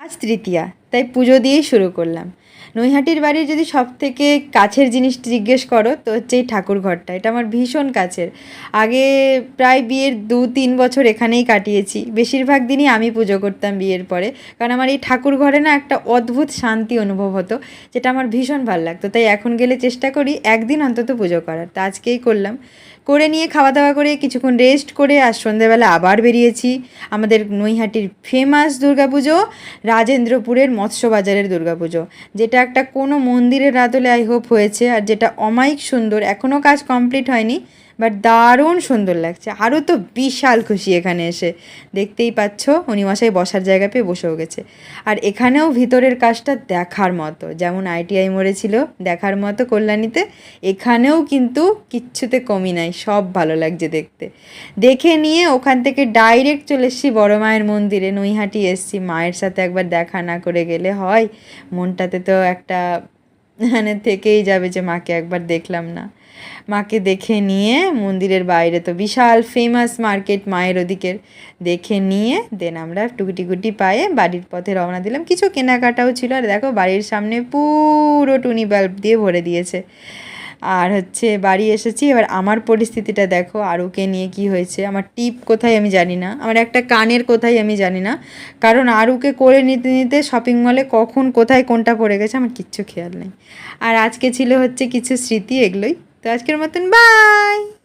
আজ তৃতীয়া, তাই পুজো দিয়েই শুরু করলাম। নৈহাটির বাড়ির যদি সব থেকে কাছের জিনিস জিজ্ঞেস করো তো হচ্ছে এই ঠাকুর ঘরটা। এটা আমার ভীষণ কাছের। আগে প্রায় বিয়ের 2-3 বছর এখানেই কাটিয়েছি। বেশিরভাগ দিনই আমি পুজো করতাম বিয়ের পরে, কারণ আমার এই ঠাকুর ঘরে না একটা অদ্ভুত শান্তি অনুভব হতো, যেটা আমার ভীষণ ভালো লাগতো। তাই এখন গেলে চেষ্টা করি একদিন অন্তত পুজো করার। তা আজকেই করলাম। করে নিয়ে খাওয়া দাওয়া করে কিছুক্ষণ রেস্ট করে আর সন্ধ্যেবেলা আবার বেরিয়েছি আমাদের নৈহাটির ফেমাস দুর্গাপুজো, রাজেন্দ্রপুরের মৎস্য বাজারের দুর্গাপুজো, যেটা একটা কোনো মন্দিরের আদলে আই হোপ হয়েছে, আর যেটা অমায়িক সুন্দর। এখনও কাজ কমপ্লিট হয়নি, বাট দারুণ সুন্দর লাগছে। আরও তো বিশাল খুশি এখানে এসে। দেখতেই পাচ্ছ উনিমশাই বসার জায়গা পেয়ে বসেও গেছে। আর এখানেও ভিতরের কাজটা দেখার মতো, যেমন আইটিআই মোড়ে ছিল দেখার মতো কল্যাণীতে, এখানেও কিন্তু কিচ্ছুতে কমি নাই, সব ভালো লাগছে দেখতে। দেখে নিয়ে ওখান থেকে ডাইরেক্ট চলে এসেছি বড় মায়ের মন্দিরে। নৈহাটি এসেছি, মায়ের সাথে একবার দেখা না করে গেলে হয়? মনটাতে তো একটা মানে থেকেই যাবে যে মাকে একবার দেখলাম না। মাকে দেখে নিয়ে মন্দিরের বাইরে তো বিশাল ফেমাস মার্কেট মায়ের ওদিকের, দেখে নিয়ে দেন আমরা টুকুটি পায়ে বাড়ির পথে রওনা দিলাম। কিছু কেনাকাটাও ছিল। আর দেখো বাড়ির সামনে পুরো টুনি বাল্ব দিয়ে ভরে দিয়েছে। আর হচ্ছে বাড়ি এসেছি। এবার আমার পরিস্থিতিটা দেখো, আরুকে নিয়ে কি হয়েছে। আমার টিপ কোথায় আমি জানি না, আমার একটা কানের কোথায় আমি জানি না, কারণ আরুকে করে নিতে নিতে শপিং মলে কখন কোথায় কোনটা পড়ে গেছে আমার কিচ্ছু খেয়াল নেই। আর আজকে ছিল হচ্ছে কিছু স্মৃতি, এগুলোই। তো আজকের মতন বাই।